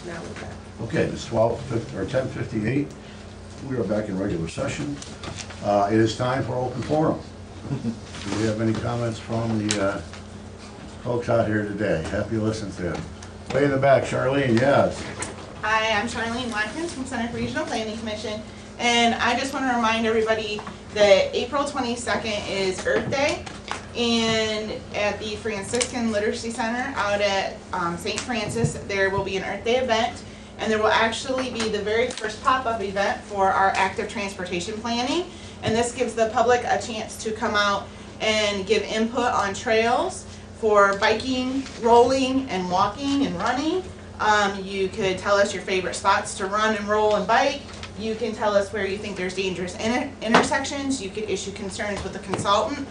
now with that. Okay, it's 10:58. We are back in regular session. It is time for open forum. Do we have any comments from the folks out here today? Happy to listen to them. Way in the back, Charlene, yes. Hi, I'm Charlene Watkins from Center for Regional Planning Commission, and I just want to remind everybody that April 22nd is Earth Day, and at the Franciscan Literacy Center out at St. Francis, there will be an Earth Day event, and there will actually be the very first pop-up event for our active transportation planning, and this gives the public a chance to come out and give input on trails for biking, rolling, and walking and running. You could tell us your favorite spots to run and roll and bike. You can tell us where you think there's dangerous intersections. You could issue concerns with the consultant.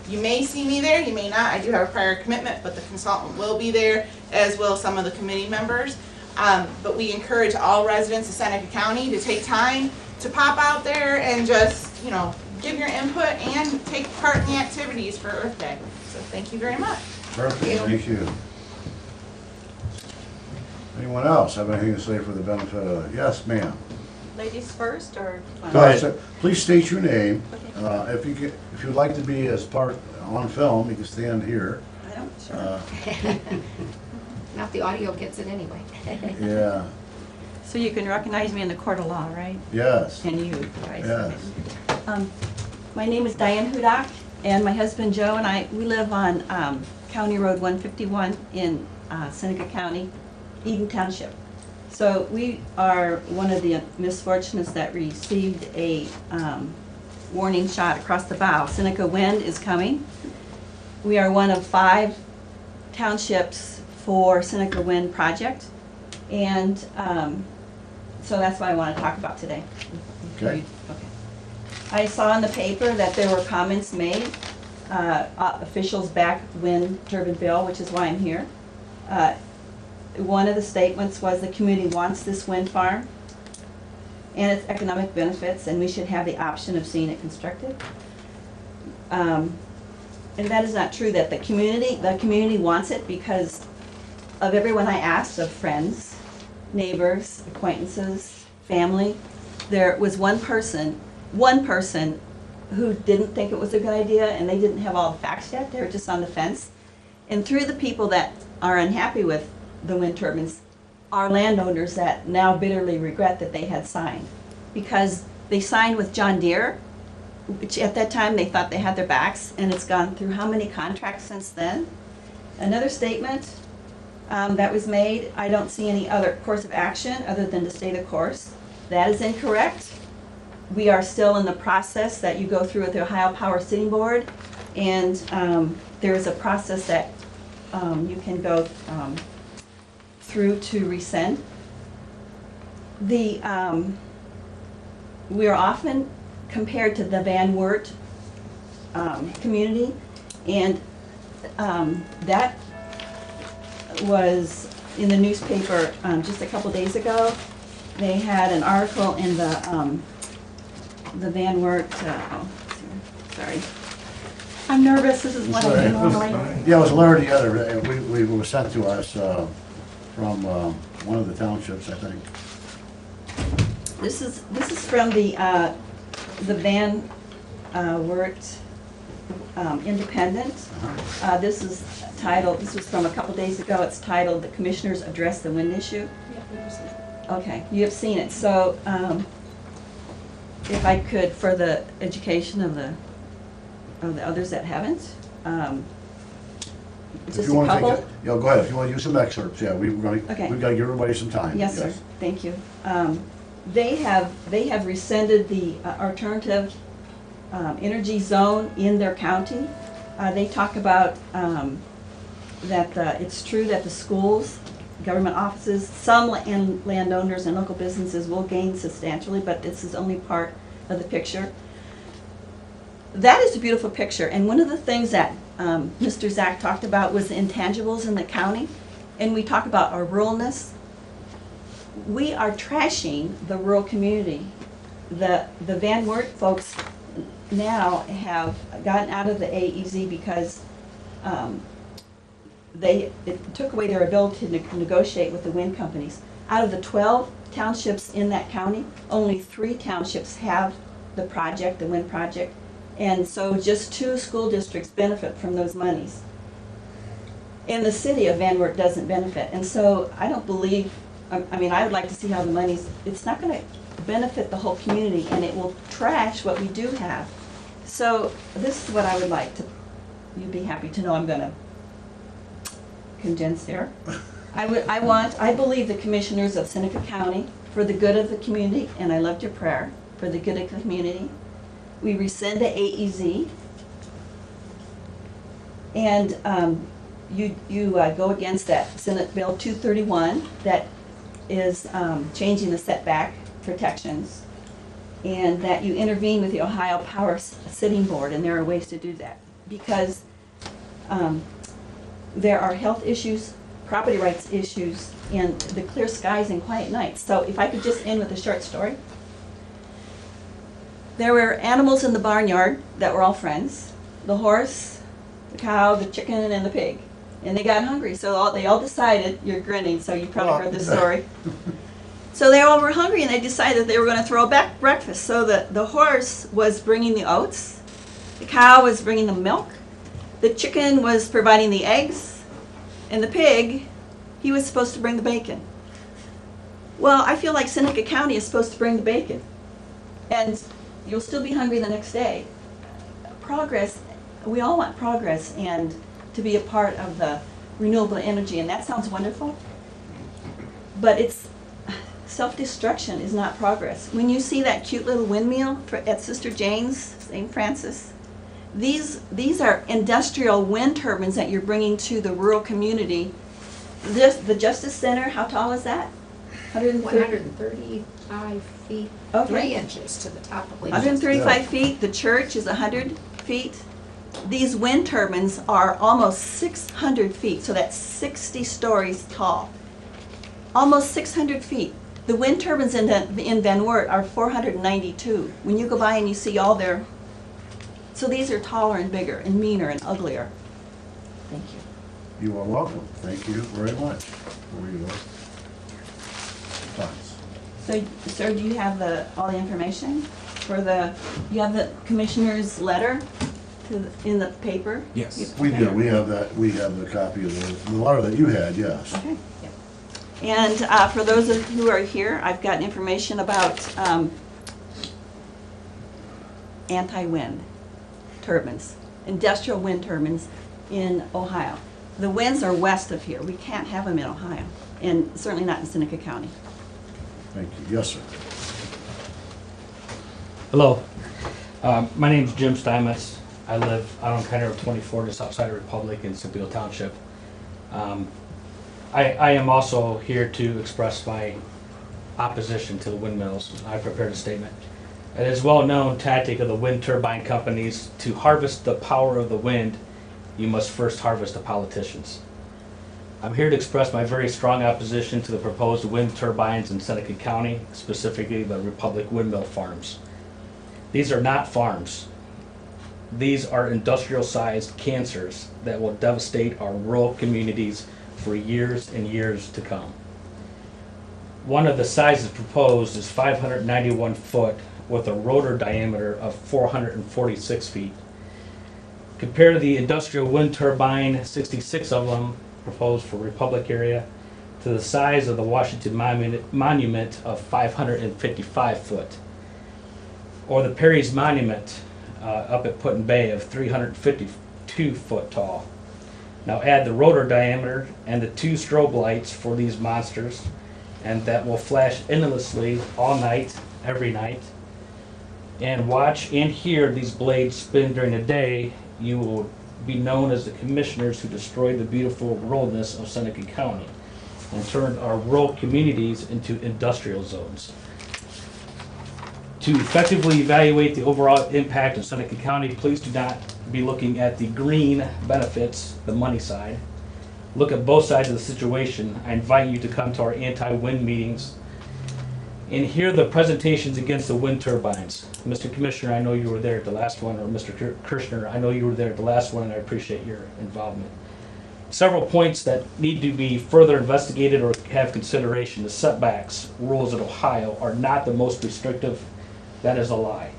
You may see me there, you may not. I do have a prior commitment, but the consultant will be there, as will some of the committee members. But we encourage all residents of Seneca County to take time to pop out there and just, give your input and take part in the activities for Earth Day. So thank you very much. Perfect, thank you. Anyone else have anything to say for the benefit of, yes, ma'am? Ladies first, or? Go ahead, sir. Please state your name. If you'd like to be as part on film, you can stand here. I don't, sure. Now if the audio gets it anyway. Yeah, So you can recognize me in the court of law, right? yes, And you, right? yes. My name is Diane Hudak, and my husband Joe and I, we live on County Road 151 in Seneca County, Eden Township. So we are one of the misfortunates that received a warning shot across the bow. Seneca wind is coming. We are one of 5 townships for Seneca Wind project, and so that's what I want to talk about today. Okay. Okay. I saw in the paper that there were comments made, officials back wind turbine bill, which is why I'm here. One of the statements was the community wants this wind farm and its economic benefits, and we should have the option of seeing it constructed. And that is not true, that the community wants it, because of everyone I asked, of friends, neighbors, acquaintances, family, there was one person who didn't think it was a good idea, and they didn't have all the facts yet, they were just on the fence. And through the people that are unhappy with the wind turbines are landowners that now bitterly regret that they had signed, because they signed with John Deere, which at that time they thought they had their backs, and it's gone through how many contracts since then? Another statement that was made, I don't see any other course of action other than to stay the course. That is incorrect. We are still in the process that you go through with the Ohio Power Sitting Board, and there is a process that you can go through to rescind. We are often compared to the Van Wert community, and that was in the newspaper just a couple days ago. They had an article in the Van Wert, sorry. I'm nervous, this is what I do normally. Yeah, it was learned together. We were sent to us from one of the townships, I think. This is from the Van Wert Independent. This is titled, this was from a couple days ago, it's titled "The Commissioners Address the Wind Issue." Okay, you have seen it. So if I could, for the education of the others that haven't, If just you a want to couple. take it, go ahead. If you want to use some excerpts, yeah, we've got Okay. to give everybody some time. Yes, sir. Thank you. They have rescinded the alternative energy zone in their county. They talk about that it's true that the schools, government offices, some landowners and local businesses will gain substantially, but this is only part of the picture. That is a beautiful picture, and one of the things that Mr. Zach talked about was the intangibles in the county, and we talk about our ruralness. We are trashing the rural community. The Van Wert folks now have gotten out of the AEZ because it took away their ability to negotiate with the wind companies. Out of the 12 townships in that county, only 3 townships have the project, the wind project. And so just 2 school districts benefit from those monies. And the city of Van Wert doesn't benefit. And so I don't believe, I mean, I would like to see how the money's, it's not gonna benefit the whole community, and it will trash what we do have. So this is what I would like to, you'd be happy to know I'm gonna condense there. I believe the commissioners of Seneca County, for the good of the community, and I loved your prayer, for the good of the community, we rescind the AEZ, and you go against that Senate Bill 231 that is changing the setback protections, and that you intervene with the Ohio Power Sitting Board, and there are ways to do that, because there are health issues, property rights issues, and the clear skies and quiet nights. So if I could just end with a short story. There were animals in the barnyard that were all friends. The horse, the cow, the chicken, and the pig. And they got hungry, so they all decided, you're grinning, so you probably heard this story. So they all were hungry, and they decided they were going to throw back breakfast. So the horse was bringing the oats, the cow was bringing the milk, the chicken was providing the eggs, and the pig, he was supposed to bring the bacon. Well, I feel like Seneca County is supposed to bring the bacon. And you'll still be hungry the next day. Progress, we all want progress and to be a part of the renewable energy, and that sounds wonderful. But it's, self-destruction is not progress. When you see that cute little windmill at Sister Jane's, St. Francis, these are industrial wind turbines that you're bringing to the rural community. The Justice Center, how tall is that? 135 feet, Okay. 3 inches to the top of Legion. 135 feet, the church is 100 feet. These wind turbines are almost 600 feet, so that's 60 stories tall. Almost 600 feet. The wind turbines in Van Wert are 492. When you go by and you see all their, so these are taller and bigger and meaner and uglier. Thank you. You are welcome. Thank you very much for your thoughts. So, sir, do you have all the information for you have the commissioner's letter in the paper? Yes. We do. We have that. We have the copy of the letter that you had. Yes. Okay. And for those who are here, I've got information about anti-wind turbines, industrial wind turbines in Ohio. The winds are west of here. We can't have them in Ohio, and certainly not in Seneca County. Thank you. Yes, sir. Hello. My name's Jim Steinmetz. I live out on County Road 24, just outside of Republic in Scipio Township. I am also here to express my opposition to the windmills. I prepared a statement. It is a well-known tactic of the wind turbine companies to harvest the power of the wind. You must first harvest the politicians. I'm here to express my very strong opposition to the proposed wind turbines in Seneca County, specifically the Republic windmill farms. These are not farms. These are industrial-sized cancers that will devastate our rural communities for years and years to come. One of the sizes proposed is 591 foot with a rotor diameter of 446 feet. Compared to the industrial wind turbine, 66 of them proposed for Republic area, to the size of the Washington Monument of 555 foot, or the Perry's Monument up at Put in Bay of 352 foot tall. Now add the rotor diameter and the 2 strobe lights for these monsters, and that will flash endlessly all night, every night. And watch and hear these blades spin during the day. You will be known as the commissioners who destroyed the beautiful ruralness of Seneca County and turned our rural communities into industrial zones. To effectively evaluate the overall impact of Seneca County, please do not be looking at the green benefits, the money side. Look at both sides of the situation. I invite you to come to our anti-wind meetings and hear the presentations against the wind turbines. Mr. Commissioner, I know you were there at the last one, or Mr. Kirshner, I know you were there at the last one, and I appreciate your involvement. Several points that need to be further investigated or have consideration. The setbacks rules in Ohio are not the most restrictive. That is a lie.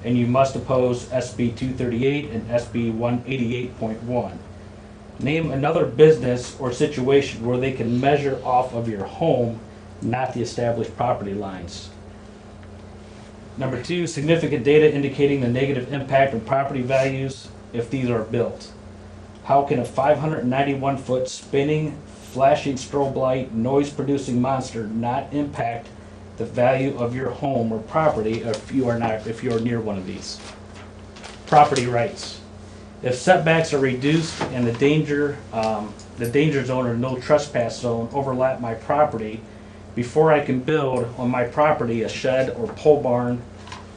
And you must oppose SB 238 and SB 188.1. Name another business or situation where they can measure off of your home, not the established property lines. Number two, significant data indicating the negative impact on property values if these are built. How can a 591-foot spinning, flashing strobe light, noise-producing monster not impact the value of your home or property if you are near one of these? Property rights. If setbacks are reduced and the danger zone or no trespass zone overlap my property, before I can build on my property a shed or pole barn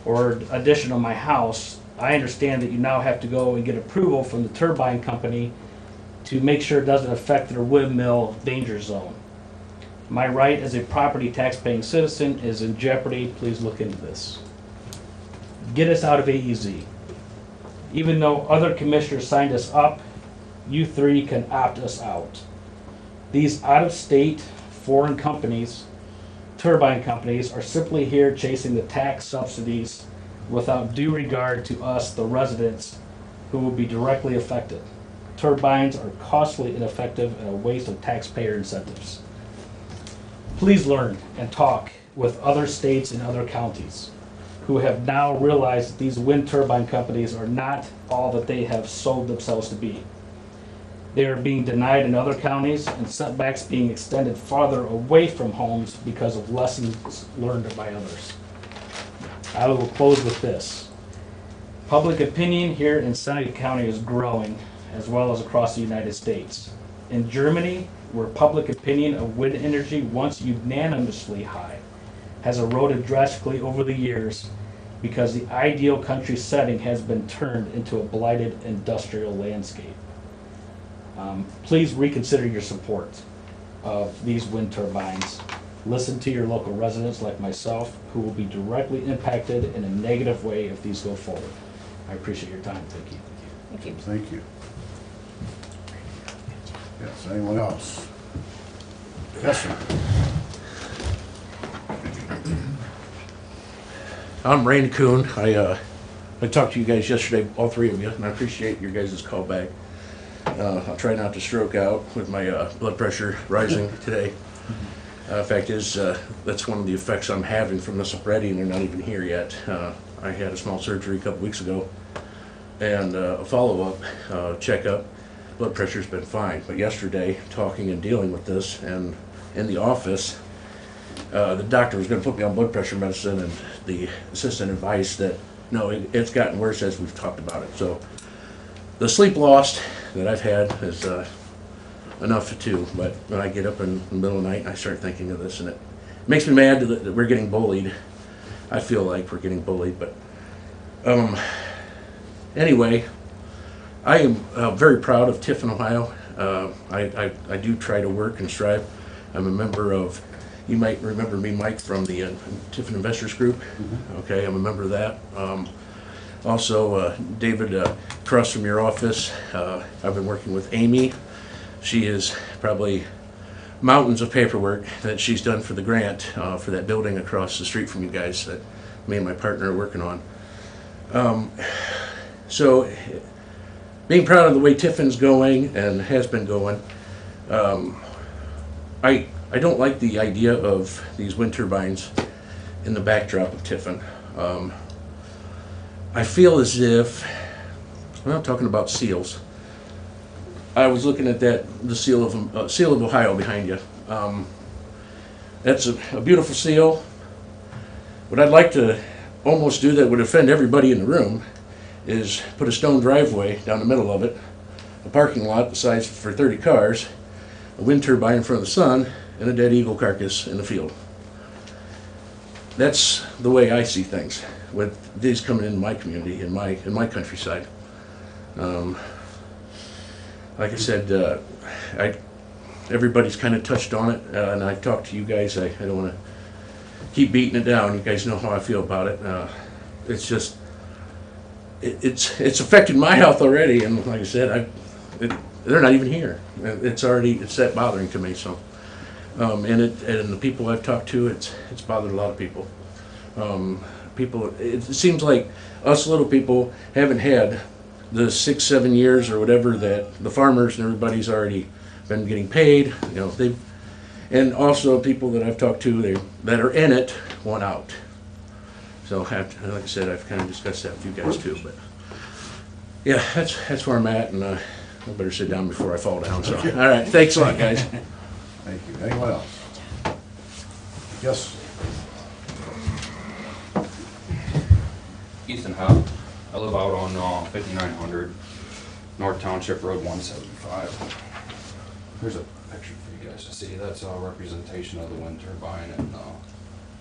or addition on my house, I understand that you now have to go and get approval from the turbine company to make sure it doesn't affect their windmill danger zone. My right as a property tax-paying citizen is in jeopardy. Please look into this. Get us out of AEZ. Even though other commissioners signed us up, you three can opt us out. These out-of-state foreign companies, turbine companies, are simply here chasing the tax subsidies without due regard to us, the residents, who will be directly affected. Turbines are costly, ineffective, and a waste of taxpayer incentives. Please learn and talk with other states and other counties who have now realized that these wind turbine companies are not all that they have sold themselves to be. They are being denied in other counties and setbacks being extended farther away from homes because of lessons learned by others. I will close with this. Public opinion here in Seneca County is growing, as well as across the United States. In Germany, where public opinion of wind energy, once unanimously high, has eroded drastically over the years because the ideal country setting has been turned into a blighted industrial landscape. Please reconsider your support of these wind turbines. Listen to your local residents like myself who will be directly impacted in a negative way if these go forward. I appreciate your time. Thank you. Thank you. Thank you. Yes, anyone else? Yes, sir. I'm Randy Kuhn. I talked to you guys yesterday, all three of you, and I appreciate your guys' call back. I'll try not to stroke out with my blood pressure rising today. Fact is, that's one of the effects I'm having from this already, and they're not even here yet. I had a small surgery a couple weeks ago, and a follow-up checkup. Blood pressure's been fine, but yesterday, talking and dealing with this, and in the office, the doctor was going to put me on blood pressure medicine, and the assistant advised that, no, it's gotten worse as we've talked about it. So the sleep lost that I've had is enough too, but when I get up in the middle of the night, I start thinking of this, and it makes me mad that we're getting bullied. I feel like we're getting bullied, but anyway, I am very proud of Tiffin, Ohio. I do try to work and strive. I'm a member of, you might remember me, Mike, from the Tiffin Investors Group. Okay, I'm a member of that. Also, David, across from your office, I've been working with Amy. She is probably mountains of paperwork that she's done for the grant for that building across the street from you guys that me and my partner are working on. So, being proud of the way Tiffin's going and has been going, I don't like the idea of these wind turbines in the backdrop of Tiffin. I feel as if, well, talking about seals, I was looking at the seal of Ohio behind you. That's a beautiful seal. What I'd like to almost do that would offend everybody in the room is put a stone driveway down the middle of it, a parking lot the size for 30 cars, a wind turbine in front of the sun, and a dead eagle carcass in the field. That's the way I see things with these coming in my community, in my countryside. Like I said, everybody's kind of touched on it, and I've talked to you guys. I don't want to keep beating it down. You guys know how I feel about it. It's just, it's affected my health already, and like I said, they're not even here. It's that bothering to me, so. And the people I've talked to, it's bothered a lot of people. It seems like us little people haven't had the 6-7 years or whatever that the farmers and everybody's already been getting paid, and also people that I've talked to, that are in it, want out. So, like I said, I've kind of discussed that with you guys too, but yeah, that's where I'm at, and I better sit down before I fall down, so. All right, thanks a lot, guys. Thank you. Anyone else? Yes? Ethan Hubb. I live out on 5900 North Township Road 175. Here's a picture for you guys to see. That's a representation of the wind turbine and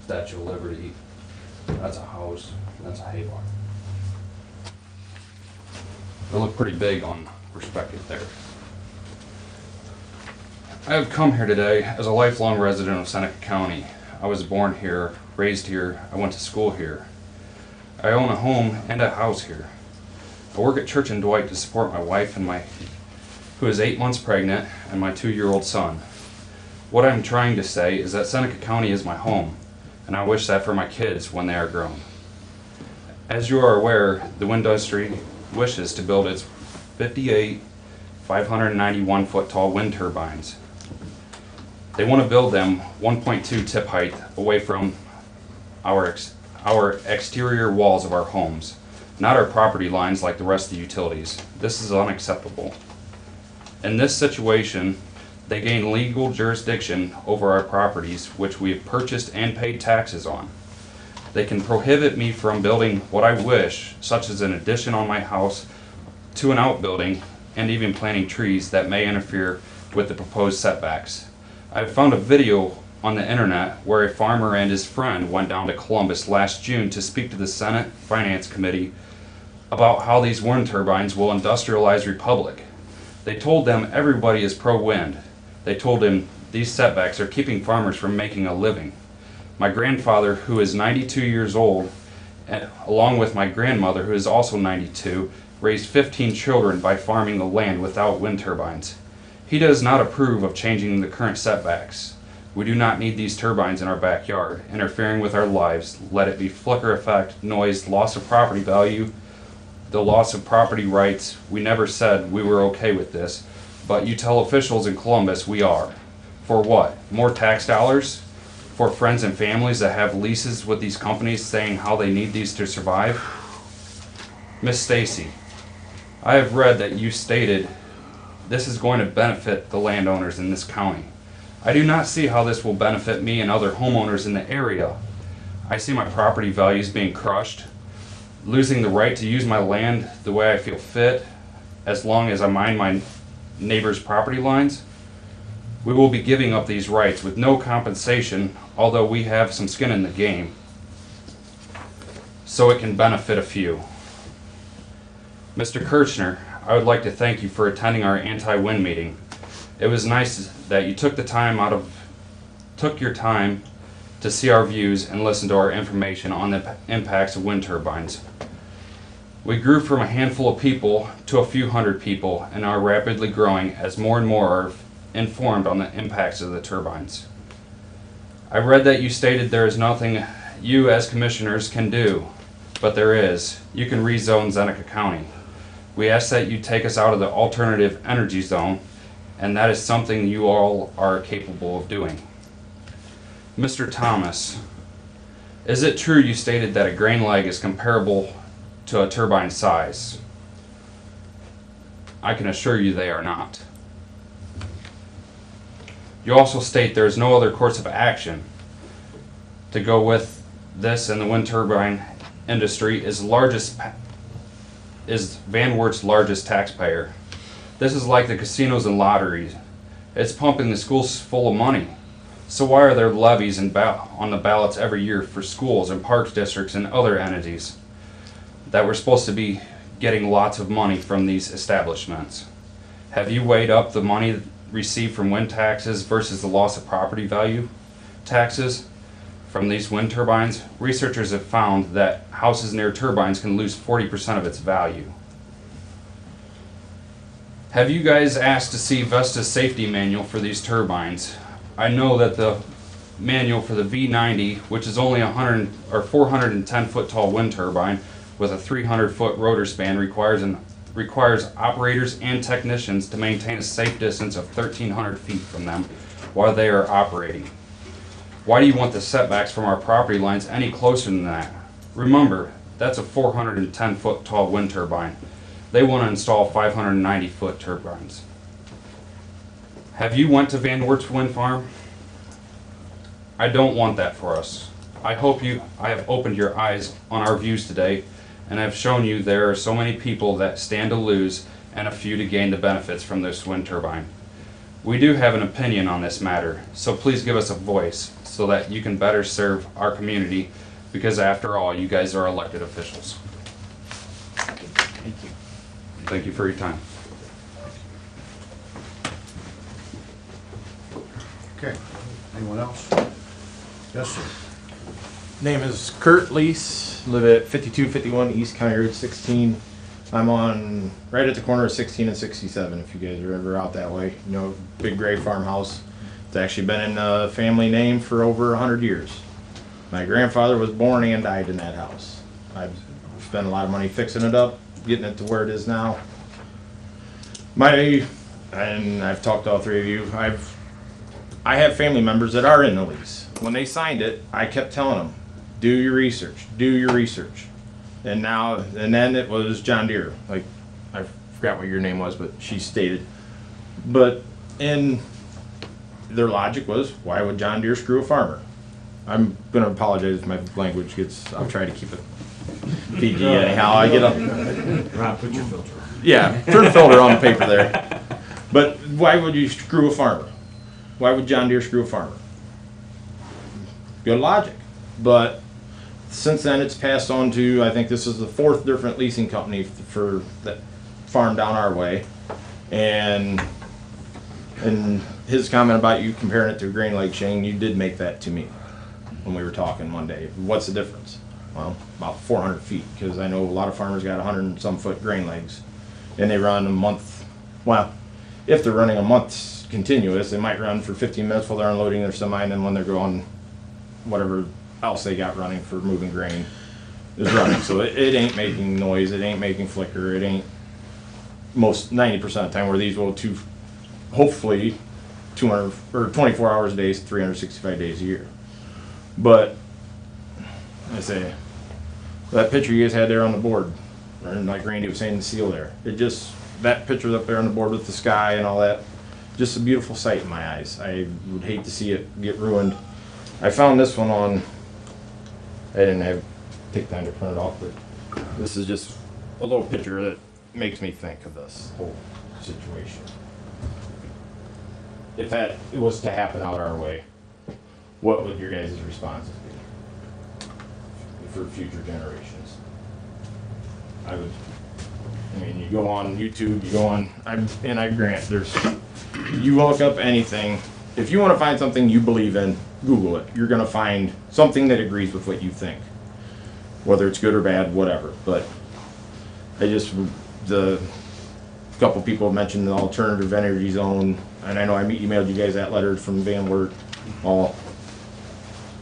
Statue of Liberty. That's a house. That's a hay barn. They look pretty big on perspective there. I have come here today as a lifelong resident of Seneca County. I was born here, raised here, I went to school here. I own a home and a house here. I work at Church and Dwight to support my wife and who is 8 months pregnant, and my 2-year-old son. What I'm trying to say is that Seneca County is my home, and I wish that for my kids when they are grown. As you are aware, the wind industry wishes to build its 58 591-foot tall wind turbines. They want to build them 1.2 tip height away from our exterior walls of our homes, not our property lines like the rest of the utilities. This is unacceptable. In this situation, they gain legal jurisdiction over our properties, which we have purchased and paid taxes on. They can prohibit me from building what I wish, such as an addition on my house to an outbuilding, and even planting trees that may interfere with the proposed setbacks. I found a video on the internet where a farmer and his friend went down to Columbus last June to speak to the Senate Finance Committee about how these wind turbines will industrialize Republic. They told them everybody is pro-wind. They told him these setbacks are keeping farmers from making a living. My grandfather, who is 92 years old, along with my grandmother, who is also 92, raised 15 children by farming the land without wind turbines. He does not approve of changing the current setbacks. We do not need these turbines in our backyard, interfering with our lives, let it be flicker effect, noise, loss of property value, the loss of property rights. We never said we were okay with this, but you tell officials in Columbus we are. For what? More tax dollars? For friends and families that have leases with these companies saying how they need these to survive? Miss Stacy, I have read that you stated this is going to benefit the landowners in this county. I do not see how this will benefit me and other homeowners in the area. I see my property values being crushed, losing the right to use my land the way I feel fit, as long as I mind my neighbor's property lines. We will be giving up these rights with no compensation, although we have some skin in the game, so it can benefit a few. Mr. Kirchner, I would like to thank you for attending our anti-wind meeting. It was nice that you took your time to see our views and listen to our information on the impacts of wind turbines. We grew from a handful of people to a few hundred people and are rapidly growing as more and more are informed on the impacts of the turbines. I read that you stated there is nothing you as commissioners can do, but there is. You can rezone Seneca County. We ask that you take us out of the alternative energy zone, and that is something you all are capable of doing. Mr. Thomas, is it true you stated that a grain leg is comparable to a turbine size? I can assure you they are not. You also state there is no other course of action to go with this, and the wind turbine industry is Van Wert's largest taxpayer. This is like the casinos and lotteries. It's pumping the schools full of money. So why are there levies on the ballots every year for schools and parks districts and other entities that we're supposed to be getting lots of money from these establishments? Have you weighed up the money received from wind taxes versus the loss of property value taxes from these wind turbines? Researchers have found that houses near turbines can lose 40% of its value. Have you guys asked to see Vestas safety manual for these turbines? I know that the manual for the V90, which is only 100 or 410 foot tall wind turbine with a 300 foot rotor span, requires operators and technicians to maintain a safe distance of 1,300 feet from them while they are operating. Why do you want the setbacks from our property lines any closer than that? Remember, that's a 410 foot tall wind turbine. They want to install 590 foot turbines. Have you went to Van Wert's wind farm? I don't want that for us. I have opened your eyes on our views today, and I've shown you there are so many people that stand to lose and a few to gain the benefits from this wind turbine. We do have an opinion on this matter, so please give us a voice so that you can better serve our community, because after all, you guys are elected officials. Thank you. Thank you for your time. Okay, anyone else? Yes, sir. Name is Kurt Lease, live at 5251 East County Road 16. I'm on right at the corner of 16 and 67 if you guys are ever out that way. You know, big gray farmhouse. It's actually been in the family name for over 100 years. My grandfather was born and died in that house. I've spent a lot of money fixing it up, getting it to where it is now. And I've talked to all three of you, I have family members that are in the lease. When they signed it, I kept telling them, do your research, do your research. And then it was John Deere. Like, I forgot what your name was, but she stated. But, and their logic was, why would John Deere screw a farmer? I'm gonna apologize if my language gets, I'll try to keep it PG anyhow. I get up. Rob, put your filter on. Yeah, turn the filter on the paper there. But why would you screw a farmer? Why would John Deere screw a farmer? Good logic. But since then, it's passed on to, I think this is the 4th different leasing company for that farm down our way. And his comment about you comparing it to Grain Lake, Shane, you did make that to me when we were talking one day. What's the difference? Well, about 400 feet, because I know a lot of farmers got 100 and some foot grain legs, and they run a month. Well, if they're running a month continuous, they might run for 15 minutes while they're unloading their semi, and then when they're going, whatever else they got running for moving grain is running. So it ain't making noise, it ain't making flicker, it ain't most 90% of the time, where these will hopefully 200 or 24 hours a day, 365 days a year. But I say that picture you guys had there on the board, and like Randy was saying, the seal there, it just, that picture up there on the board with the sky and all that, just a beautiful sight in my eyes. I would hate to see it get ruined. I found this one on, I didn't take time to print it off, but this is just a little picture that makes me think of this whole situation. If that was to happen out our way, what would your guys' responses be for future generations? I mean, you go on YouTube, you go on, and I grant, you look up anything. If you want to find something you believe in, Google it. You're going to find something that agrees with what you think. Whether it's good or bad, whatever. But the couple people mentioned the alternative energy zone, and I know I emailed you guys that letter from Van Wert.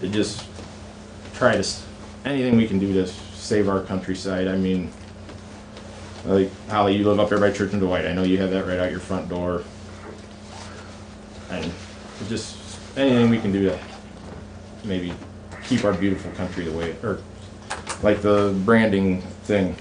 Just try to, anything we can do to save our countryside. I mean, like Holly, you live up there by Church and Dwight. I know you have that right out your front door. And just anything we can do to maybe keep our beautiful country the way or like the branding thing.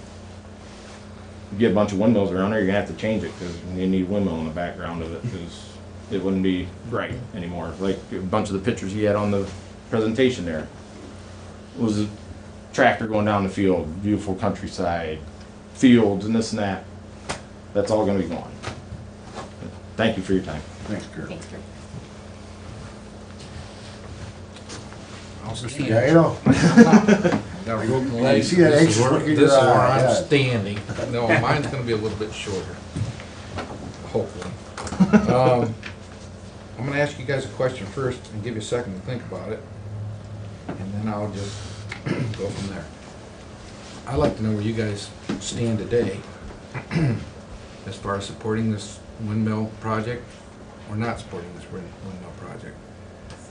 You get a bunch of windmills around there, you're gonna have to change it because you need a windmill in the background of it because it wouldn't be bright anymore. Like a bunch of the pictures he had on the presentation there was a tractor going down the field, beautiful countryside, fields and this and that. That's all gonna be gone. Thank you for your time. Thanks, Kurt. Thanks, Kurt. Mr. Gato? Got a broken You leg. see that This ache is where- look in this your is where eye, I'm yeah. standing. No, mine's gonna be a little bit shorter, hopefully. I'm gonna ask you guys a question first and give you a second to think about it. And then I'll just go from there. I'd like to know where you guys stand today as far as supporting this windmill project or not supporting this windmill project.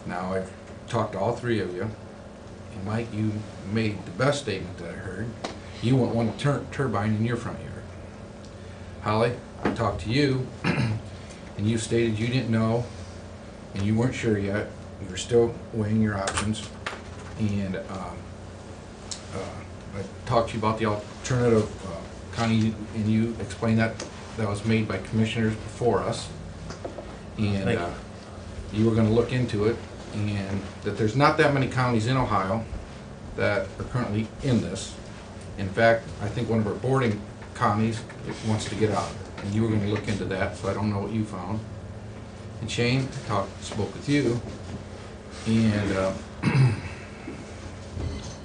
Now, I've talked to all three of you, and Mike, you made the best statement that I heard. You want one turbine in your front yard. Holly, I talked to you, and you stated you didn't know, and you weren't sure yet. You were still weighing your options. And I talked to you about the alternative, Connie, and you explained that was made by commissioners before us. And Thank you were gonna look into it, and that there's not that many counties in Ohio that are currently in this. In fact, I think one of our bordering counties wants to get out, and you were gonna look into that, so I don't know what you found. And Shane, spoke with you, and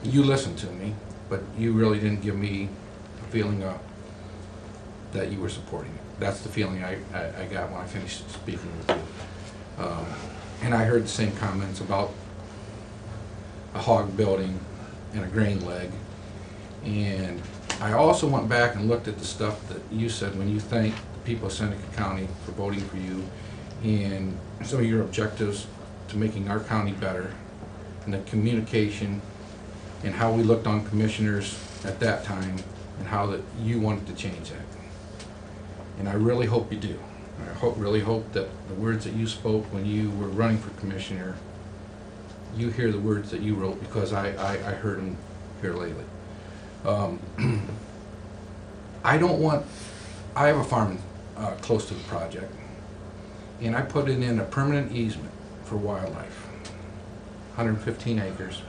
you listened to me, but you really didn't give me a feeling that you were supporting it. That's the feeling I got when I finished speaking with you. And I heard the same comments about a hog building and a grain leg. And I also went back and looked at the stuff that you said when you thanked the people of Seneca County for voting for you, and some of your objectives to making our county better, and the communication, and how we looked on commissioners at that time, and how that you wanted to change that. And I really hope you do. I really hope that the words that you spoke when you were running for commissioner, you hear the words that you wrote, because I heard them here lately. I have a farm close to the project, and I put it in a permanent easement for wildlife. 115 acres,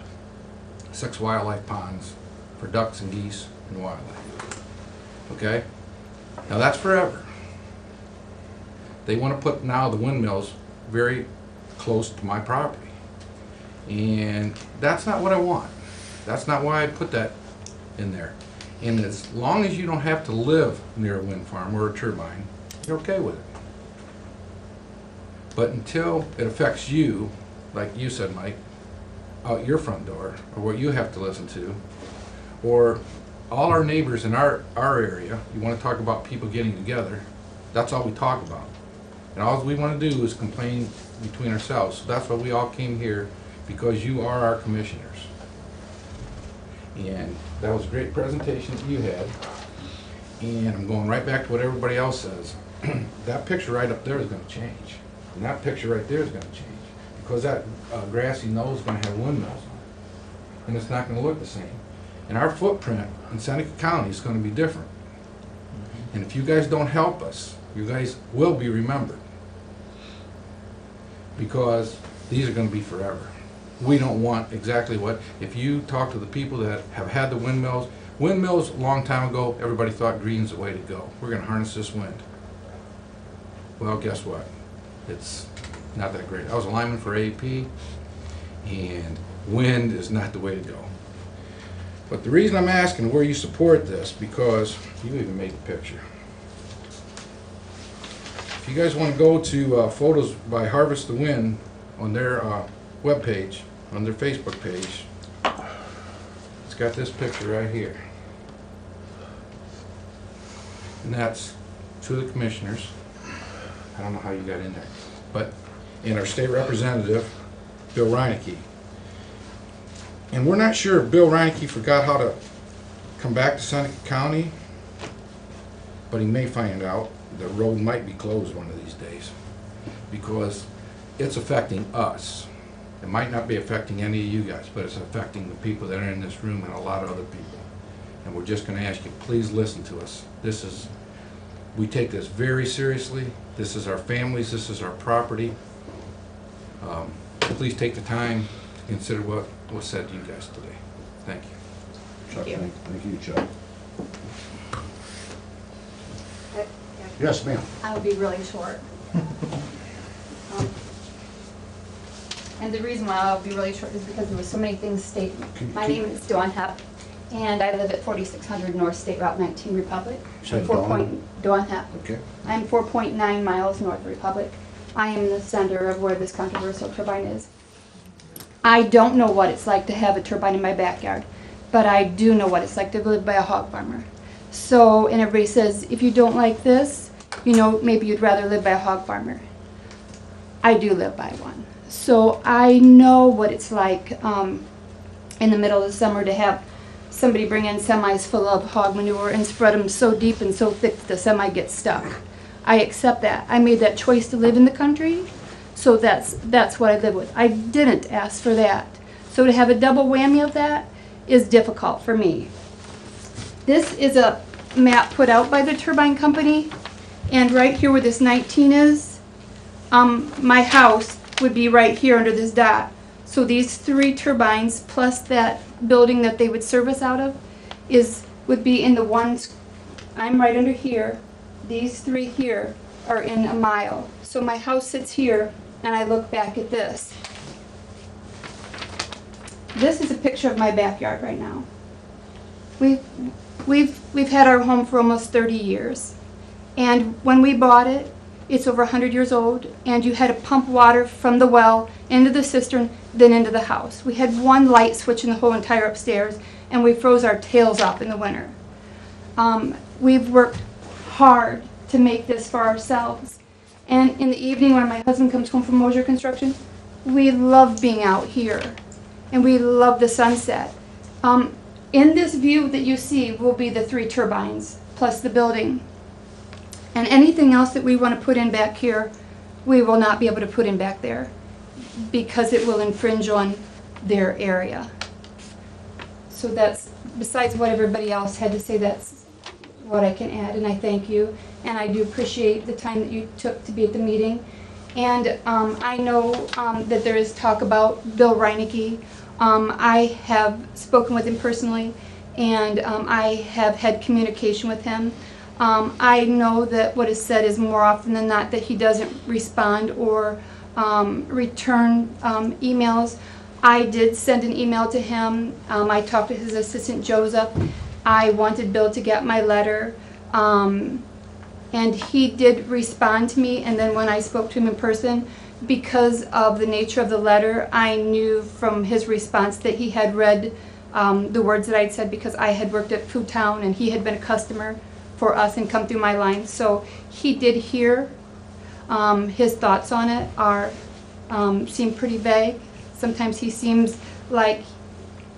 6 wildlife ponds for ducks and geese and wildlife. Okay? Now that's forever. They want to put now the windmills very close to my property. And that's not what I want. That's not why I put that in there. And as long as you don't have to live near a wind farm or a turbine, you're okay with it. But until it affects you, like you said, Mike, out your front door, or what you have to listen to, or all our neighbors in our area, you want to talk about people getting together, that's all we talk about. And all we want to do is complain between ourselves. So that's why we all came here, because you are our commissioners. And that was a great presentation that you had. And I'm going right back to what everybody else says. That picture right up there is going to change. And that picture right there is going to change. Because that grassy knoll is going to have windmills on it. And it's not going to look the same. And our footprint in Seneca County is going to be different. And if you guys don't help us, you guys will be remembered. Because these are going to be forever. We don't want exactly what, if you talk to the people that have had the windmills a long time ago, everybody thought green's the way to go. We're going to harness this wind. Well, guess what? It's not that great. I was a lineman for AP, and wind is not the way to go. But the reason I'm asking where you support this, because you even made the picture. If you guys want to go to photos by Harvest the Wind on their webpage, on their Facebook page, it's got this picture right here. And that's two of the commissioners. I don't know how you got in there. But, and our state representative, Bill Reineke. And we're not sure if Bill Reineke forgot how to come back to Seneca County, but he may find out the road might be closed one of these days, because it's affecting us. It might not be affecting any of you guys, but it's affecting the people that are in this room and a lot of other people. And we're just going to ask you, please listen to us. We take this very seriously. This is our families, this is our property. Please take the time to consider what was said to you guys today. Thank you. Chuck, Thank you. thank you, Chuck. Yes, ma'am. I'll be really short. And the reason why I'll be really short is because there were so many things stated. My name is Dawn Hepp, and I live at 4600 North State Route 19 Republic. Said Dawn Hepp. Okay. I'm 4.9 miles north of Republic. I am the center of where this controversial turbine is. I don't know what it's like to have a turbine in my backyard, but I do know what it's like to live by a hog farmer. So, and everybody says, if you don't like this, you know, maybe you'd rather live by a hog farmer. I do live by one. So I know what it's like in the middle of the summer to have somebody bring in semis full of hog manure and spread them so deep and so thick that the semi gets stuck. I accept that. I made that choice to live in the country, so that's what I live with. I didn't ask for that. So to have a double whammy of that is difficult for me. This is a map put out by the turbine company, and right here where this 19 is, my house would be right here under this dot. So these 3 turbines plus that building that they would service out of would be in the ones. I'm right under here. These 3 here are in a mile. So my house sits here, and I look back at this. This is a picture of my backyard right now. We've had our home for almost 30 years. And when we bought it, it's over 100 years old, and you had to pump water from the well into the cistern, then into the house. We had one light switch in the whole entire upstairs, and we froze our tails off in the winter. We've worked hard to make this for ourselves. And in the evening when my husband comes home from Mosier Construction, we love being out here, and we love the sunset. In this view that you see will be the 3 turbines, plus the building. And anything else that we want to put in back here, we will not be able to put in back there because it will infringe on their area. So that's, besides what everybody else had to say, that's what I can add, and I thank you. And I do appreciate the time that you took to be at the meeting. And I know that there is talk about Bill Reinecke. I have spoken with him personally, and I have had communication with him. I know that what is said is more often than not that he doesn't respond or return emails. I did send an email to him. I talked to his assistant Joseph. I wanted Bill to get my letter, and he did respond to me. And then when I spoke to him in person, because of the nature of the letter, I knew from his response that he had read the words that I'd said, because I had worked at Food Town and he had been a customer for us and come through my line. So he did hear. His thoughts on it seem pretty vague. Sometimes he seems like,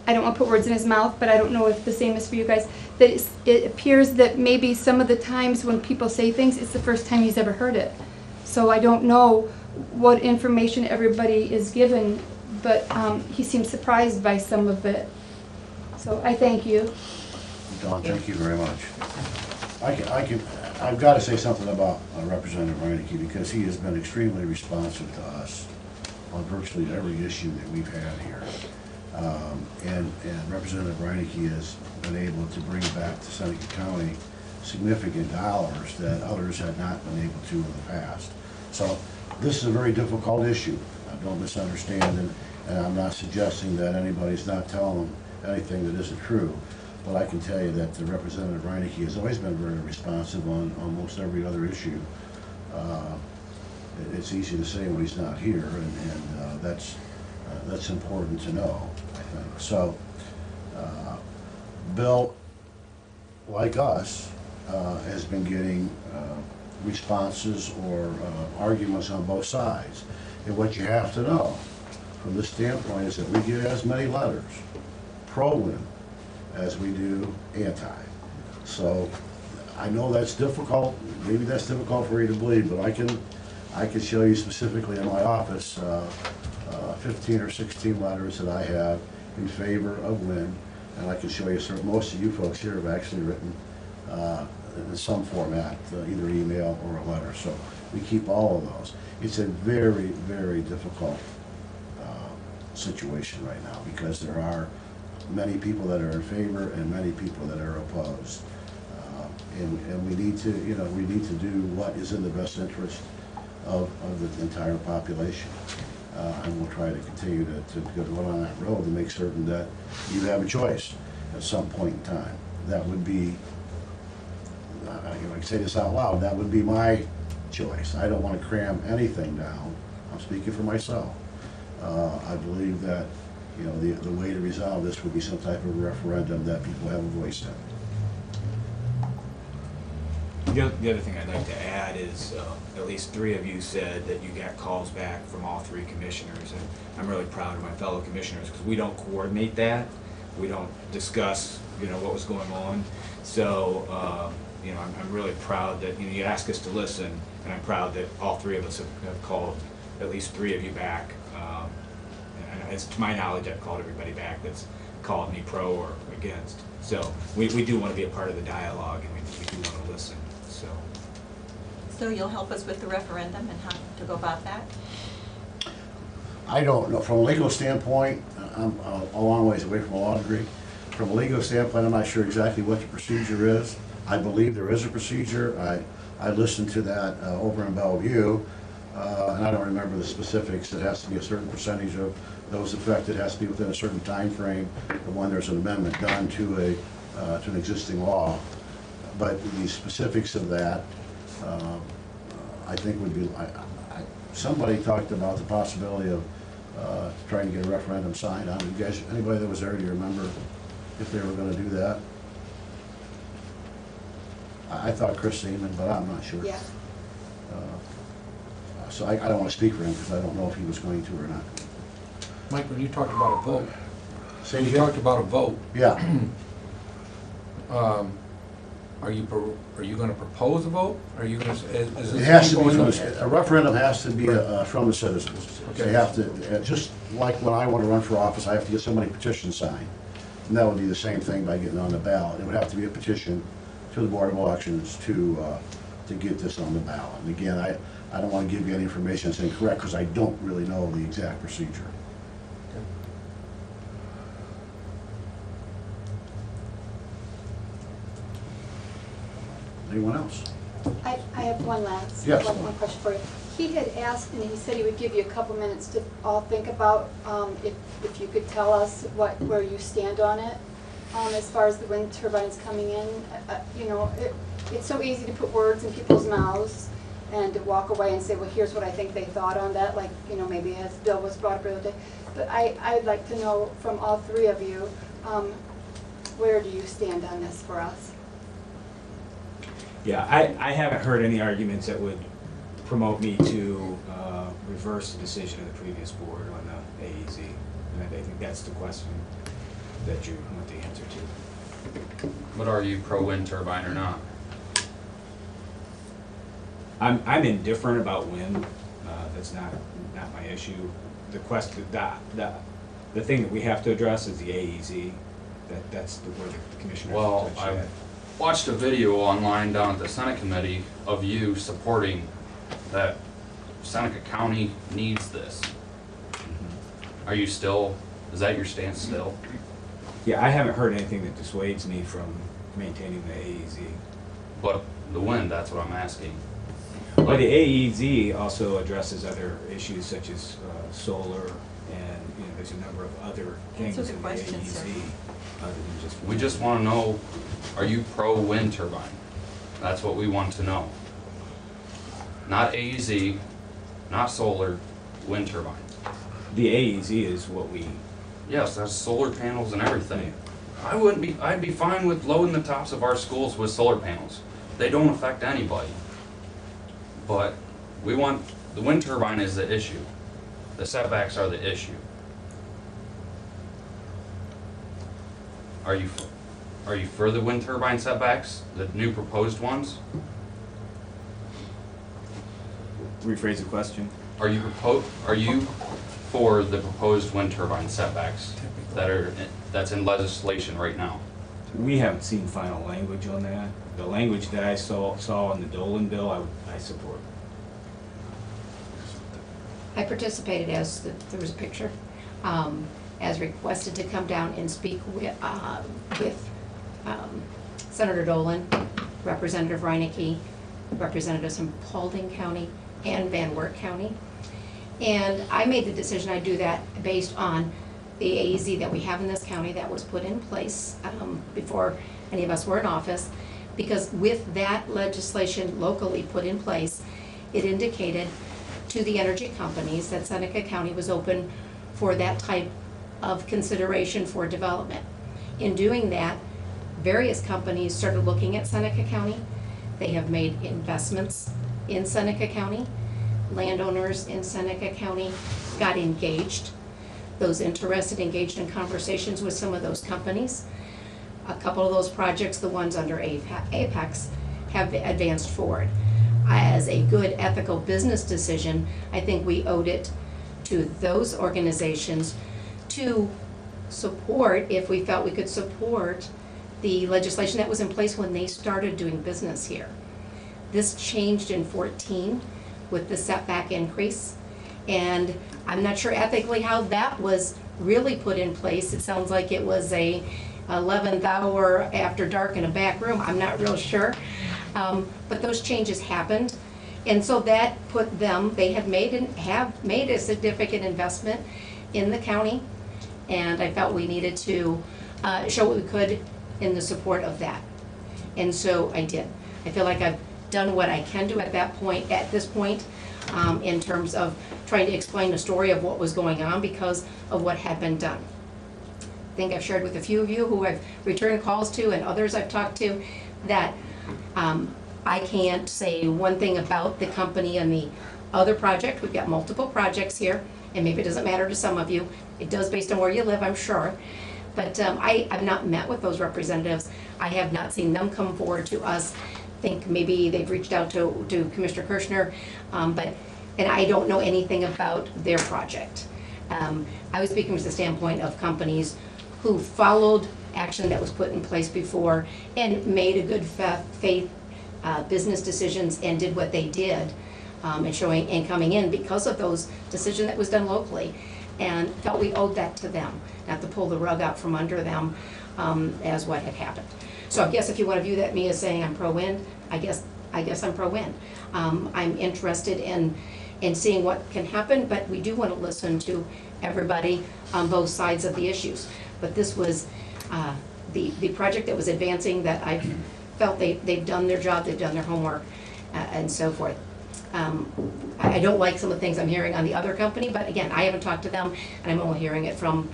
I don't want to put words in his mouth, but I don't know if the same is for you guys, that it appears that maybe some of the times when people say things, it's the first time he's ever heard it. So I don't know what information everybody is given, but he seems surprised by some of it. So I thank you. Dawn, thank you very much. I've got to say something about Representative Reinecke, because he has been extremely responsive to us on virtually every issue that we've had here. And Representative Reinecke has been able to bring back to Seneca County significant dollars that others had not been able to in the past. So this is a very difficult issue. Don't misunderstand, and I'm not suggesting that anybody's not telling them anything that isn't true. But I can tell you that the Representative Reinecke has always been very responsive on almost every other issue. It's easy to say when he's not here, and that's important to know, I think. So, Bill, like us, has been getting responses or arguments on both sides. And what you have to know from this standpoint is that we get as many letters pro-wind as we do anti. So I know that's difficult. Maybe that's difficult for you to believe, but I can show you specifically in my office 15 or 16 letters that I have in favor of wind, and I can show you most of you folks here have actually written in some format, either email or a letter. So we keep all of those. It's a very, very difficult situation right now, because there are many people that are in favor and many people that are opposed, and we need to, we need to do what is in the best interest of the entire population, and we'll try to continue to go on that road to make certain that you have a choice at some point in time. That would be, I can say this out loud, that would be my choice. I don't want to cram anything down. I'm speaking for myself. I believe that the way to resolve this would be some type of referendum that people have a voice in. The other thing I'd like to add is, at least 3 of you said that you got calls back from all 3 commissioners, and I'm really proud of my fellow commissioners, because we don't coordinate that. We don't discuss, what was going on. So, I'm really proud that, you asked us to listen, and I'm proud that all 3 of us have called at least 3 of you back. And it's to my knowledge, I've called everybody back that's called me pro or against. So we do want to be a part of the dialogue, and we do want to listen, so. So you'll help us with the referendum and how to go about that? I don't know, from a legal standpoint, I'm a long ways away from a law degree. From a legal standpoint, I'm not sure exactly what the procedure is. I believe there is a procedure. I listened to that over in Bellevue, and I don't remember the specifics. It has to be a certain percentage of those affected, has to be within a certain time frame of when there's an amendment done to an existing law. But the specifics of that, I think would be, somebody talked about the possibility of trying to get a referendum signed on. You guys, anybody that was there, do you remember if they were going to do that? I thought Chris Seaman, but I'm not sure. Yeah. So I don't want to speak for him because I don't know if he was going to or not. Mike, when you talked about a vote, Say it you again? talked about a vote. Yeah. Are you going to propose a vote? Are you going to? Is It this has to be going from, a referendum has to be from the citizens. They have to, just like when I want to run for office, I have to get somebody petition signed. And that would be the same thing by getting on the ballot. It would have to be a petition to the Board of Elections to get this on the ballot. And again, I don't want to give you any information that's incorrect because I don't really know the exact procedure. Anyone else? I have one last, Yes. one question for you. He had asked, and he said he would give you a couple minutes to all think about, if you could tell us where you stand on it, as far as the wind turbines coming in. It's so easy to put words in people's mouths and to walk away and say, well, here's what I think they thought on that, like, maybe as Bill was brought up the other day. But I'd like to know from all 3 of you, where do you stand on this for us? Yeah, I haven't heard any arguments that would promote me to reverse the decision of the previous board on the AEZ. And I think that's the question that you want the answer to. But are you pro wind turbine or not? I'm indifferent about wind. That's not my issue. The question, the thing that we have to address is the AEZ. That's where the commissioner. Well, I've watched a video online down at the Senate committee of you supporting that Seneca County needs this. Are you still, is that your stance still? Yeah, I haven't heard anything that dissuades me from maintaining the AEZ. But the wind, that's what I'm asking. But the AEZ also addresses other issues such as solar, and there's a number of other things Answer the in the question, AEZ sir. other than just. We just want to know, are you pro wind turbine? That's what we want to know. Not AEZ, not solar, wind turbine. The AEZ is what we. Yes, that's solar panels and everything. I'd be fine with loading the tops of our schools with solar panels. They don't affect anybody. But we want, the wind turbine is the issue. The setbacks are the issue. Are you for the wind turbine setbacks, the new proposed ones? Rephrase the question. Are you for the proposed wind turbine setbacks that's in legislation right now? We haven't seen final language on that. The language that I saw in the Dolan bill, I support. I participated as there was a picture, as requested to come down and speak with Senator Dolan, Representative Reinecke, representatives from Paulding County and Van Wert County. And I made the decision I'd do that based on the AEZ that we have in this county that was put in place before any of us were in office, because with that legislation locally put in place, it indicated to the energy companies that Seneca County was open for that type of consideration for development. In doing that, various companies started looking at Seneca County. They have made investments in Seneca County. Landowners in Seneca County got engaged. Those interested engaged in conversations with some of those companies. A couple of those projects, the ones under Apex, have advanced forward. As a good ethical business decision, I think we owed it to those organizations to support, if we felt we could support, the legislation that was in place when they started doing business here. This changed in 14 with the setback increase, and I'm not sure ethically how that was really put in place. It sounds like it was a 11th hour after dark in a back room. I'm not real sure. But those changes happened. And so that put them, they have made a significant investment in the county. And I felt we needed to show what we could in the support of that. And so I did. I feel like I've done what I can do at this point, in terms of trying to explain the story of what was going on because of what had been done. I think I've shared with a few of you who I've returned calls to and others I've talked to that I can't say one thing about the company and the other project. We've got multiple projects here, and maybe it doesn't matter to some of you. It does based on where you live, I'm sure. But I've not met with those representatives. I have not seen them come forward to us. I think maybe they've reached out to Commissioner Kirschner, and I don't know anything about their project. I was speaking from the standpoint of companies who followed action that was put in place before and made a good faith business decisions and did what they did, and coming in because of those decisions that was done locally, and felt we owed that to them, not to pull the rug out from under them as what had happened. So I guess if you want to view that me as saying I'm pro-wind, I guess I'm pro-wind. I'm interested in seeing what can happen, but we do want to listen to everybody on both sides of the issues. But this was the project that was advancing that I felt they've done their job, they've done their homework, and so forth. I don't like some of the things I'm hearing on the other company, but again, I haven't talked to them, and I'm only hearing it from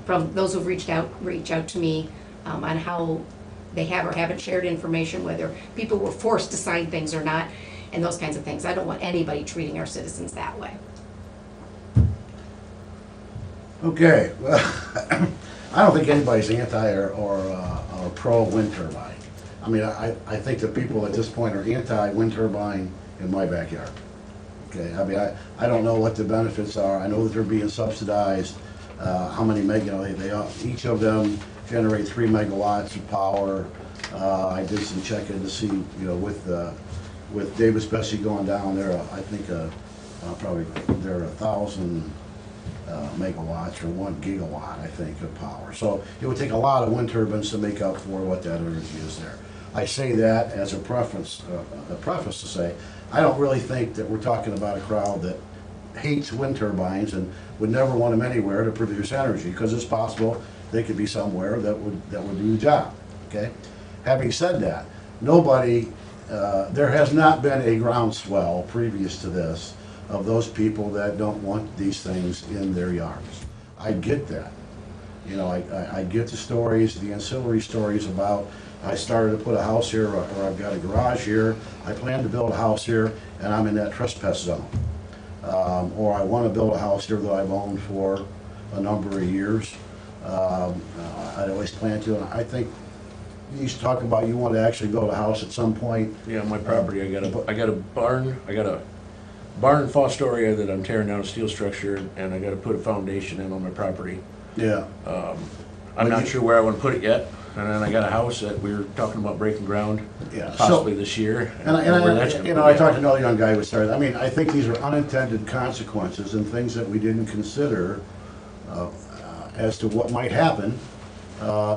those who've reached out to me on how they have or haven't shared information, whether people were forced to sign things or not, and those kinds of things. I don't want anybody treating our citizens that way. Okay, well, I don't think anybody's anti or pro wind turbine. I mean, I think the people at this point are anti wind turbine in my backyard. Okay, I mean, I don't know what the benefits are. I know that they're being subsidized. How many each of them generate 3 megawatts of power. I did some checking to see, with Davis Bessie going down there, I think probably they're 1,000 megawatts or 1 gigawatt, I think, of power. So it would take a lot of wind turbines to make up for what that energy is there. I say that as a preface to say, I don't really think that we're talking about a crowd that hates wind turbines and would never want them anywhere to produce energy, because it's possible they could be somewhere that would do the job. Okay. Having said that, there has not been a groundswell previous to this of those people that don't want these things in their yards. I get that. I get the stories, the ancillary stories about I started to put a house here, or I've got a garage here, I plan to build a house here, and I'm in that trespass zone. Or I want to build a house here that I've owned for a number of years. I'd always plan to, and I think you used to talk about you want to actually build a house at some point. Yeah, on my property, I got a barn, and fostoria that I'm tearing down a steel structure, and I got to put a foundation in on my property. Yeah. I'm not sure where I want to put it yet. And then I got a house that we were talking about breaking ground, Yeah. possibly this year. I talked to another young guy who started. I mean, I think these are unintended consequences and things that we didn't consider as to what might happen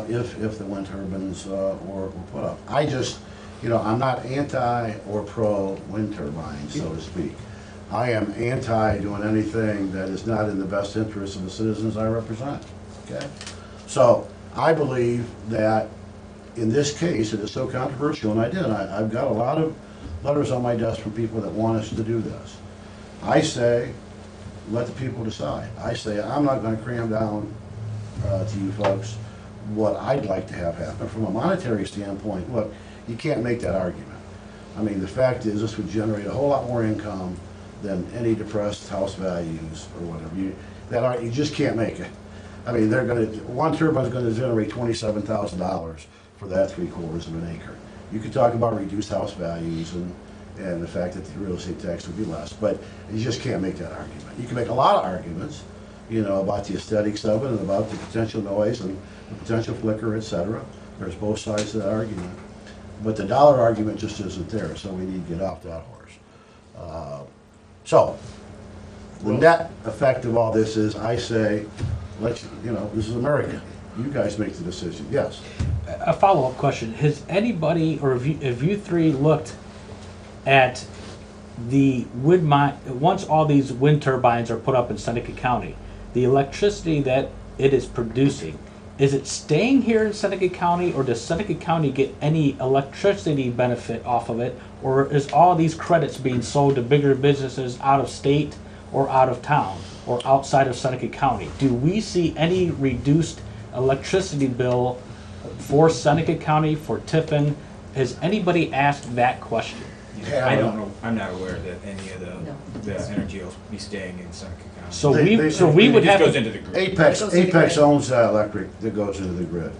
if the wind turbines were put up. I'm not anti or pro wind turbines, so to speak. I am anti doing anything that is not in the best interest of the citizens I represent. Okay, so I believe that in this case, it is so controversial, and I've got a lot of letters on my desk from people that want us to do this. I say, let the people decide. I say, I'm not going to cram down to you folks what I'd like to have happen. From a monetary standpoint, look, you can't make that argument. I mean, the fact is, this would generate a whole lot more income than any depressed house values or whatever. You just can't make it. I mean, one turbine's gonna generate $27,000 for that 3/4 of an acre. You could talk about reduced house values and the fact that the real estate tax would be less, but you just can't make that argument. You can make a lot of arguments, about the aesthetics of it and about the potential noise and the potential flicker, et cetera. There's both sides to that argument. But the dollar argument just isn't there, so we need to get off that horse. So, the net effect of all this is, I say, this is America. You guys make the decision. Yes. A follow-up question: has anybody, or have you three looked at the wind mine once all these wind turbines are put up in Seneca County? The electricity that it is producing, is it staying here in Seneca County, or does Seneca County get any electricity benefit off of it, or is all these credits being sold to bigger businesses out of state or out of town or outside of Seneca County? Do we see any reduced electricity bill for Seneca County, for Tiffin? Has anybody asked that question? I don't know, I'm not aware that any of the energy will be staying in Seneca County. So we would It just have goes into the grid. Apex owns that electric that goes into the grid.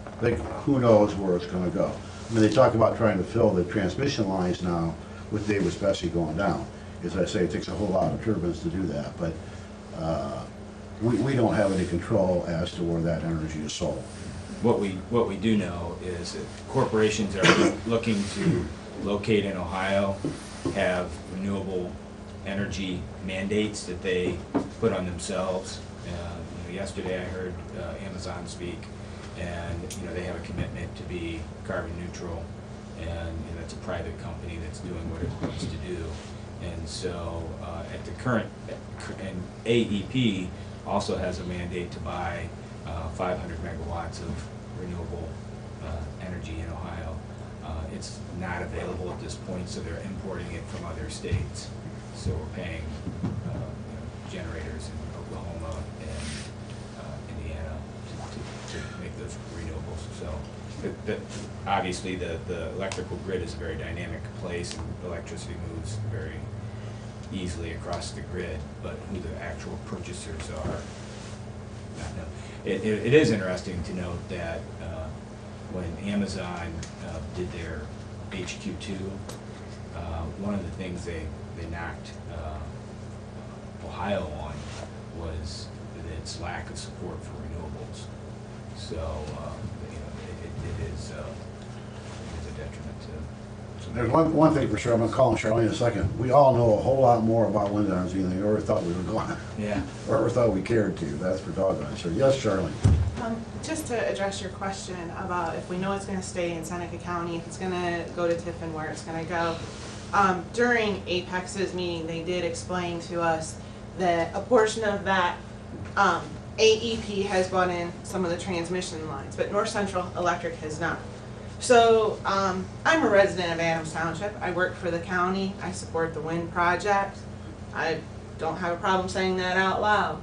Who knows where it's gonna go? I mean, they talk about trying to fill the transmission lines now with Davis Bessie going down. As I say, it takes a whole lot of turbines to do that, but we don't have any control as to where that energy is sold. What we do know is that corporations are looking to locate in Ohio, have renewable energy mandates that they put on themselves. Yesterday I heard Amazon speak, and they have a commitment to be carbon neutral, and that's a private company that's doing what it wants to do. And so at the current, and AEP also has a mandate to buy 500 megawatts of renewable energy in Ohio. It's not available at this point, so they're importing it from other states. So we're paying generators in Oklahoma and Indiana to make those renewables. So obviously the electrical grid is a very dynamic place, and electricity moves very easily across the grid, but who the actual purchasers are, not know. It is interesting to note that when Amazon did their HQ2, one of the things they knocked Ohio on was its lack of support for renewables. So it is a detriment to. There's one thing for sure, I'm gonna call on Charlene in a second. We all know a whole lot more about wind energy than we ever thought we were going, Yeah. or ever thought we cared to. That's for doggone sure. Yes, Charlene? Just to address your question about if we know it's gonna stay in Seneca County, if it's gonna go to Tiffin, where it's gonna go. During Apex's meeting, they did explain to us that a portion of that, AEP has brought in some of the transmission lines, but North Central Electric has not. So, I'm a resident of Adams Township. I work for the county. I support the wind project. I don't have a problem saying that out loud.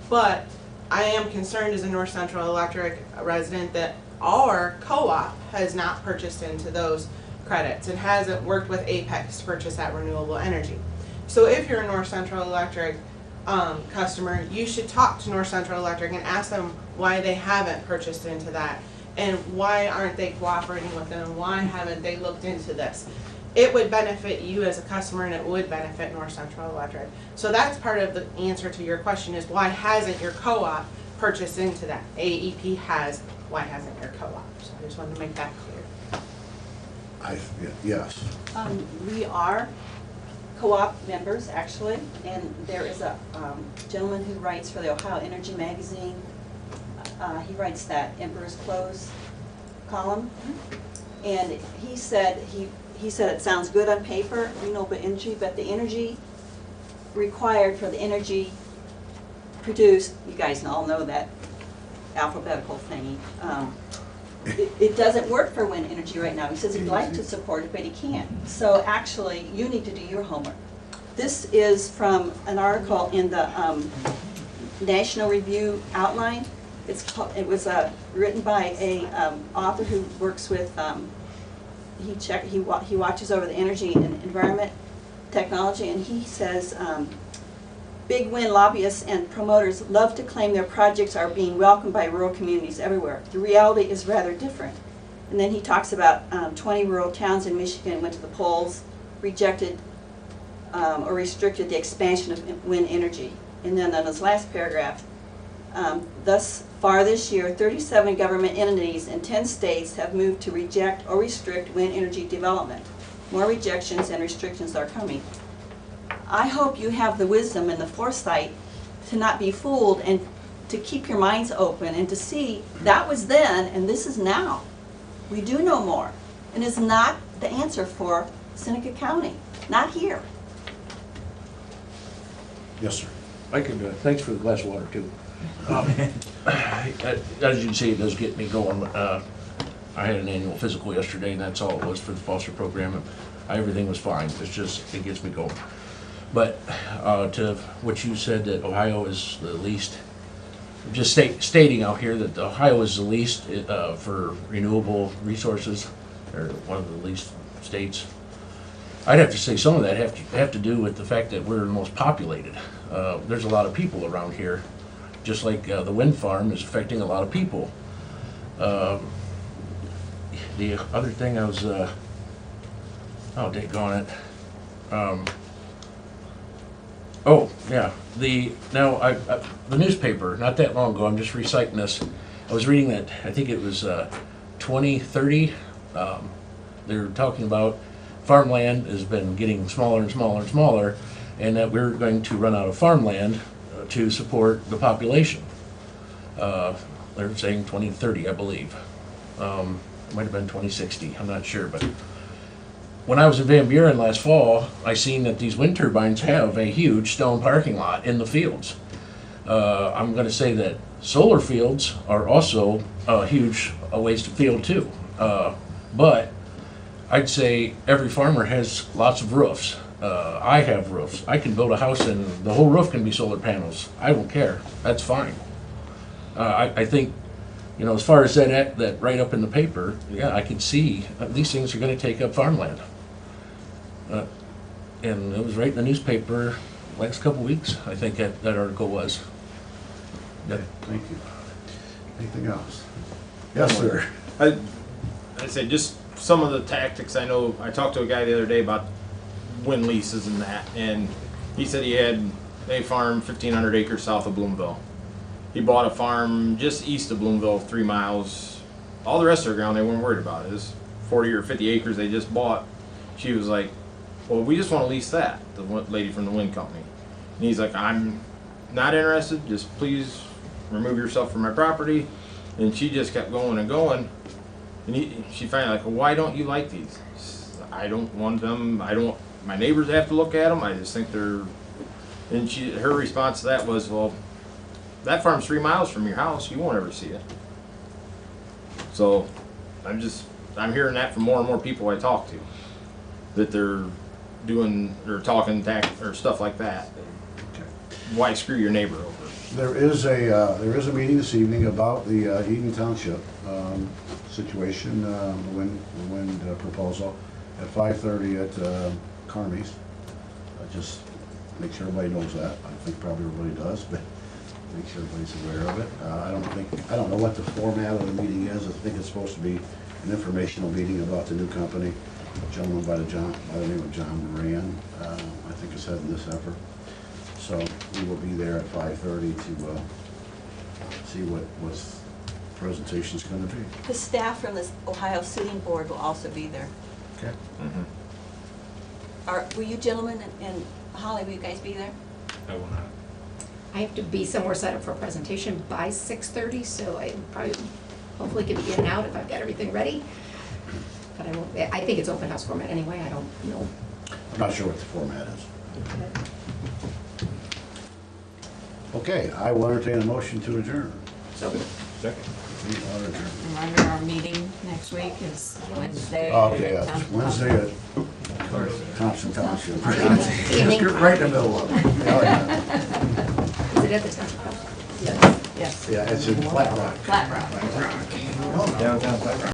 But I am concerned as a North Central Electric resident that our co-op has not purchased into those credits and hasn't worked with Apex to purchase that renewable energy. So if you're a North Central Electric customer, you should talk to North Central Electric and ask them why they haven't purchased into that, and why aren't they cooperating with them, and why haven't they looked into this. It would benefit you as a customer, and it would benefit North Central Electric. So that's part of the answer to your question, is why hasn't your co-op purchased into that? AEP has, why hasn't your co-op? So I just wanted to make that clear. Yes. We are co-op members, actually, and there is a gentleman who writes for the Ohio Energy Magazine. He writes that Emperor's Clothes column, and he said it sounds good on paper, renewable energy, but the energy required for the energy produced, you guys all know that alphabetical thingy. It doesn't work for wind energy right now. He says he'd like to support it, but he can't. So actually, you need to do your homework. This is from an article in the National Review Outline. It was written by a author who works with he watches over the energy and environment technology, and he says, big wind lobbyists and promoters love to claim their projects are being welcomed by rural communities everywhere. The reality is rather different. And then he talks about 20 rural towns in Michigan went to the polls, rejected or restricted the expansion of wind energy. And then in this last paragraph, thus far this year, 37 government entities in 10 states have moved to reject or restrict wind energy development. More rejections and restrictions are coming. I hope you have the wisdom and the foresight to not be fooled and to keep your minds open and to see that was then and this is now. We do know more, and it's not the answer for Seneca County, not here. Yes, sir. I can do it. Thanks for the glass of water, too. As you can see, it does get me going. I had an annual physical yesterday, and that's all it was for the foster program. And everything was fine. It's just, it gets me going. But to what you said, that Ohio is the least, just stating out here that Ohio is the least for renewable resources, or one of the least states. I'd have to say some of that have to do with the fact that we're the most populated. There's a lot of people around here, just like the wind farm is affecting a lot of people. The other thing I was, oh, daggone it. Oh, yeah, the newspaper, not that long ago, I'm just reciting this, I was reading that, I think it was 2030, they were talking about farmland has been getting smaller and smaller and smaller, and that we're going to run out of farmland to support the population. They're saying 2030, I believe. It might have been 2060, I'm not sure, but when I was in Van Buren last fall, I seen that these wind turbines have a huge stone parking lot in the fields. I'm going to say that solar fields are also a huge waste of field too. But I'd say every farmer has lots of roofs. I have roofs. I can build a house and the whole roof can be solar panels. I don't care. That's fine. I think, you know, as far as that write up in the paper, yeah, I can see these things are going to take up farmland. And it was right in the newspaper last couple weeks, I think that article was. Okay, thank you. Anything else? Yes, sir. I'd say just some of the tactics. I know I talked to a guy the other day about wind leases and that, and he said he had a farm 1,500 acres south of Bloomville. He bought a farm just east of Bloomville, 3 miles. All the rest of their ground they weren't worried about. It was 40 or 50 acres they just bought. She was like, well, we just want to lease that, the lady from the wind company. And he's like, I'm not interested, just please remove yourself from my property. And she just kept going and going. And she finally like, well, why don't you like these? I don't want them, my neighbors have to look at them, I just think they're, and her response to that was, well, that farm's 3 miles from your house, you won't ever see it. So, I'm hearing that from more and more people I talk to, that they're talking or stuff like that. Okay. Why screw your neighbor over? There is a meeting this evening about the Eden Township situation, the wind proposal at 5:30 at Carmy's. Just make sure everybody knows that. I think probably everybody does, but make sure everybody's aware of it. I don't know what the format of the meeting is. I think it's supposed to be an informational meeting about the new company. A gentleman by the name of John Moran, I think is heading this effort. So we will be there at 5:30 to see what the presentation's going to be. The staff from the Ohio Seating Board will also be there. Okay. Will you gentlemen and Holly, will you guys be there? I will not. I have to be somewhere set up for a presentation by 6:30, so I probably, hopefully can be in and out if I've got everything ready. But I think it's open house format anyway, I don't know. I'm not sure what the format is. Okay, I will entertain a motion to adjourn. So, Second. Remember our meeting next week is Wednesday. Okay, it's Wednesday at Thompson Township. Evening. Just right in the middle of it. All right. is it at the township? Yes. Yeah, it's in Flat Rock. Flat Rock. Downtown Flat Rock.